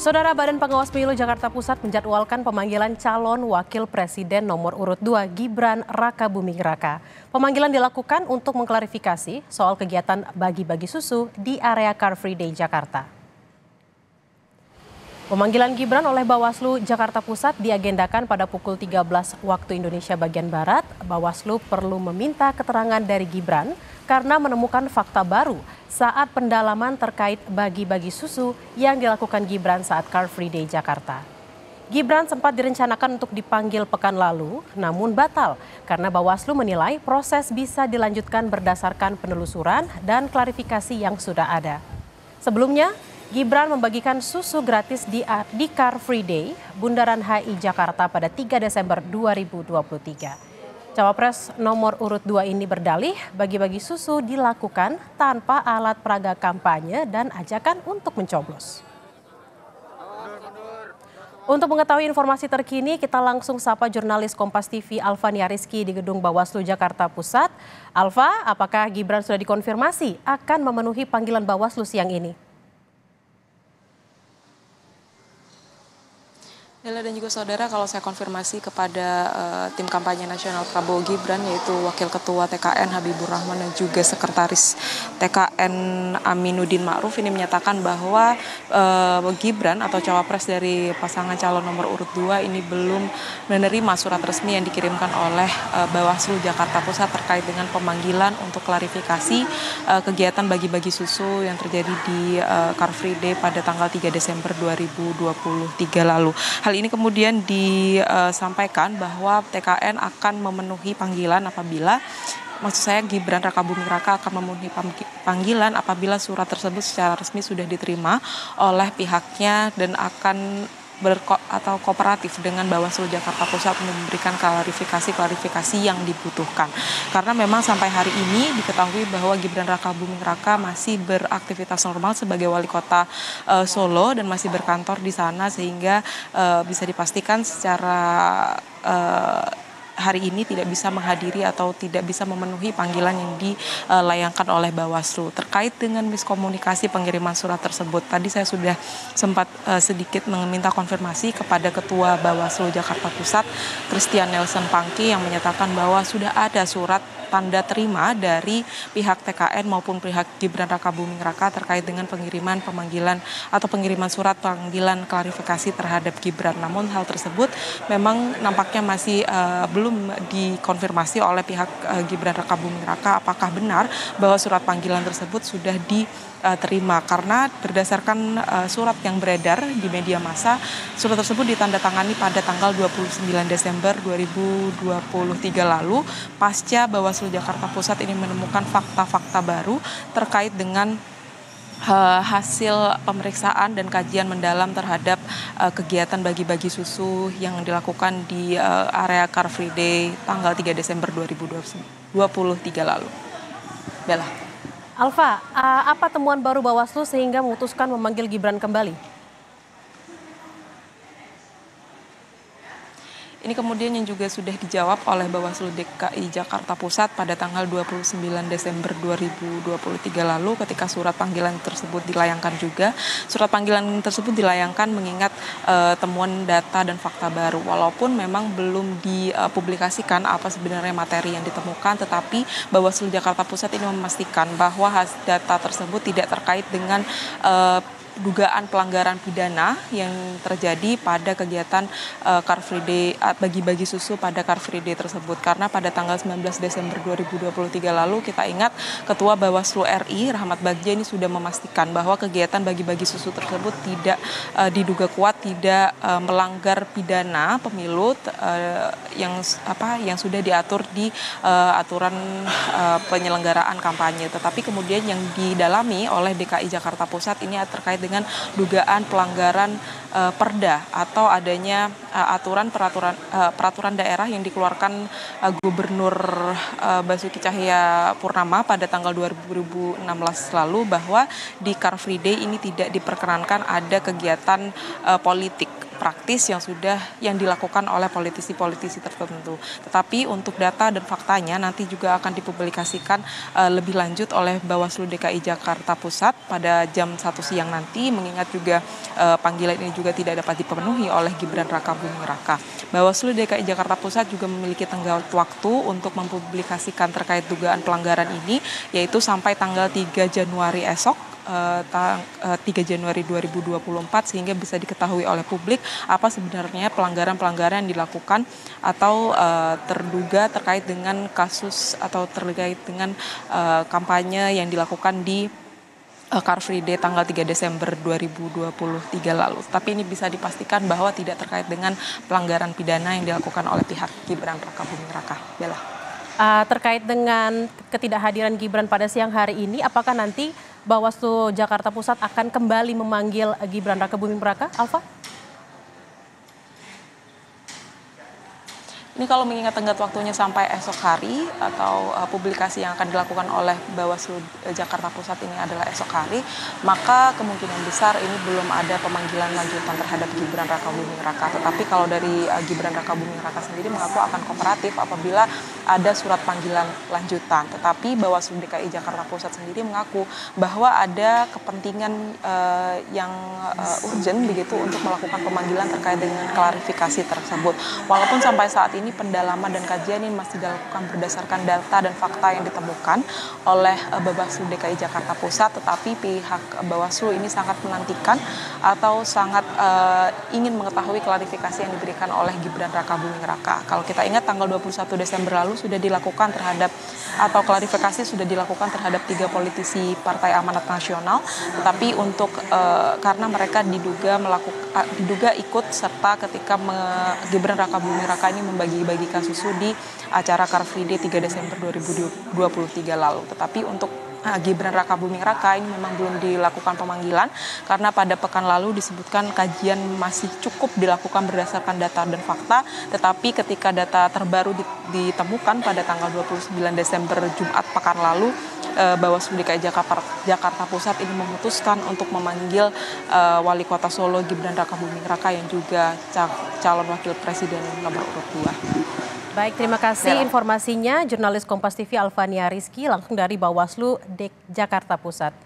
Saudara Badan Pengawas Pemilu Jakarta Pusat menjadwalkan pemanggilan calon wakil presiden nomor urut 2 Gibran Rakabuming Raka. Pemanggilan dilakukan untuk mengklarifikasi soal kegiatan bagi-bagi susu di area Car Free Day Jakarta. Pemanggilan Gibran oleh Bawaslu Jakarta Pusat diagendakan pada pukul 13 waktu Indonesia bagian Barat. Bawaslu perlu meminta keterangan dari Gibran karena menemukan fakta baru saat pendalaman terkait bagi-bagi susu yang dilakukan Gibran saat Car Free Day Jakarta. Gibran sempat direncanakan untuk dipanggil pekan lalu, namun batal karena Bawaslu menilai proses bisa dilanjutkan berdasarkan penelusuran dan klarifikasi yang sudah ada. Sebelumnya, Gibran membagikan susu gratis di Car Free Day Bundaran HI Jakarta pada 3 Desember 2023. Cawapres nomor urut 2 ini berdalih bagi-bagi susu dilakukan tanpa alat peraga kampanye dan ajakan untuk mencoblos. Untuk mengetahui informasi terkini, kita langsung sapa jurnalis Kompas TV Alfania Rizky di Gedung Bawaslu Jakarta Pusat. Alfa, apakah Gibran sudah dikonfirmasi akan memenuhi panggilan Bawaslu siang ini? Bella dan juga saudara, kalau saya konfirmasi kepada tim kampanye nasional Prabowo Gibran, yaitu Wakil Ketua TKN Habibur Rahman dan juga Sekretaris TKN Aminuddin Ma'ruf, ini menyatakan bahwa Gibran atau cawapres dari pasangan calon nomor urut 2 ini belum menerima surat resmi yang dikirimkan oleh Bawaslu Jakarta Pusat terkait dengan pemanggilan untuk klarifikasi kegiatan bagi-bagi susu yang terjadi di Car Free Day pada tanggal 3 Desember 2023 lalu. Hal ini kemudian disampaikan bahwa TKN akan memenuhi panggilan apabila, maksud saya Gibran Rakabuming Raka akan memenuhi panggilan apabila surat tersebut secara resmi sudah diterima oleh pihaknya dan akan atau kooperatif dengan Bawaslu Jakarta Pusat memberikan klarifikasi yang dibutuhkan. Karena memang sampai hari ini diketahui bahwa Gibran Rakabuming Raka masih beraktivitas normal sebagai wali kota Solo dan masih berkantor di sana, sehingga bisa dipastikan secara hari ini tidak bisa menghadiri atau tidak bisa memenuhi panggilan yang dilayangkan oleh Bawaslu. Terkait dengan miskomunikasi pengiriman surat tersebut, tadi saya sudah sempat sedikit meminta konfirmasi kepada Ketua Bawaslu Jakarta Pusat, Christian Nelson Pangki, yang menyatakan bahwa sudah ada surat tanda terima dari pihak TKN maupun pihak Gibran Rakabuming Raka terkait dengan pengiriman pemanggilan atau pengiriman surat panggilan klarifikasi terhadap Gibran. Namun hal tersebut memang nampaknya masih belum dikonfirmasi oleh pihak Gibran Rakabuming Raka apakah benar bahwa surat panggilan tersebut sudah diterima, karena berdasarkan surat yang beredar di media massa, surat tersebut ditandatangani pada tanggal 29 Desember 2023 lalu pasca Bawaslu Jakarta Pusat ini menemukan fakta-fakta baru terkait dengan hasil pemeriksaan dan kajian mendalam terhadap kegiatan bagi-bagi susu yang dilakukan di area Car Free Day tanggal 3 Desember 2023 lalu. Bella. Alfa, apa temuan baru Bawaslu sehingga memutuskan memanggil Gibran kembali? Ini kemudian yang juga sudah dijawab oleh Bawaslu DKI Jakarta Pusat pada tanggal 29 Desember 2023 lalu ketika surat panggilan tersebut dilayangkan juga. Surat panggilan tersebut dilayangkan mengingat temuan data dan fakta baru. Walaupun memang belum dipublikasikan apa sebenarnya materi yang ditemukan, tetapi Bawaslu Jakarta Pusat ini memastikan bahwa data tersebut tidak terkait dengan dugaan pelanggaran pidana yang terjadi pada kegiatan Car Free Day, bagi-bagi susu pada Car Free Day tersebut. Karena pada tanggal 19 Desember 2023 lalu kita ingat Ketua Bawaslu RI Rahmat Bagja ini sudah memastikan bahwa kegiatan bagi-bagi susu tersebut tidak diduga kuat tidak melanggar pidana pemilu yang sudah diatur di aturan penyelenggaraan kampanye. Tetapi kemudian yang didalami oleh DKI Jakarta Pusat ini terkait dengan dugaan pelanggaran perda atau adanya peraturan daerah yang dikeluarkan Gubernur Basuki Cahayapurnama pada tanggal 2016 lalu, bahwa di Car Free Day ini tidak diperkenankan ada kegiatan politik praktis yang dilakukan oleh politisi-politisi tertentu. Tetapi untuk data dan faktanya nanti juga akan dipublikasikan lebih lanjut oleh Bawaslu DKI Jakarta Pusat pada jam 1 siang nanti, mengingat juga panggilan ini juga tidak dapat dipenuhi oleh Gibran Rakabuming Raka. Bawaslu DKI Jakarta Pusat juga memiliki tenggat waktu untuk mempublikasikan terkait dugaan pelanggaran ini, yaitu sampai tanggal 3 Januari esok, 3 Januari 2024, sehingga bisa diketahui oleh publik apa sebenarnya pelanggaran-pelanggaran yang dilakukan atau terduga terkait dengan kasus atau terkait dengan kampanye yang dilakukan di Car Free Day tanggal 3 Desember 2023 lalu. Tapi ini bisa dipastikan bahwa tidak terkait dengan pelanggaran pidana yang dilakukan oleh pihak Gibran Rakabuming Raka. Bella. Terkait dengan ketidakhadiran Gibran pada siang hari ini, apakah nanti Bawaslu Jakarta Pusat akan kembali memanggil Gibran Rakabuming Raka, Alfa? Ini kalau mengingat tenggat waktunya sampai esok hari atau publikasi yang akan dilakukan oleh Bawaslu Jakarta Pusat ini adalah esok hari, maka kemungkinan besar ini belum ada pemanggilan lanjutan terhadap Gibran Rakabuming Raka. Tetapi kalau dari Gibran Rakabuming Raka sendiri mengaku akan kooperatif apabila ada surat panggilan lanjutan. Tetapi Bawaslu DKI Jakarta Pusat sendiri mengaku bahwa ada kepentingan yang urgent begitu untuk melakukan pemanggilan terkait dengan klarifikasi tersebut. Walaupun sampai saat ini pendalaman dan kajian ini masih dilakukan berdasarkan data dan fakta yang ditemukan oleh Bawaslu DKI Jakarta Pusat, tetapi pihak Bawaslu ini sangat menantikan atau sangat ingin mengetahui klarifikasi yang diberikan oleh Gibran Rakabuming Raka. Kalau kita ingat tanggal 21 Desember lalu sudah dilakukan terhadap atau klarifikasi sudah dilakukan terhadap 3 politisi Partai Amanat Nasional, tetapi untuk karena mereka diduga ikut serta ketika Gibran Rakabuming Raka ini membagi kasus di acara Car Free Day 3 Desember 2023 lalu. Tetapi untuk Gibran Rakabuming Raka ini memang belum dilakukan pemanggilan karena pada pekan lalu disebutkan kajian masih cukup dilakukan berdasarkan data dan fakta, tetapi ketika data terbaru ditemukan pada tanggal 29 Desember Jumat pekan lalu, Bawaslu DKI Jakarta Pusat ini memutuskan untuk memanggil Wali Kota Solo Gibran Rakabuming Raka yang juga calon wakil presiden nomor urut 2. Baik, terima kasih informasinya jurnalis Kompas TV Alfania Rizky langsung dari Bawaslu Jakarta Pusat.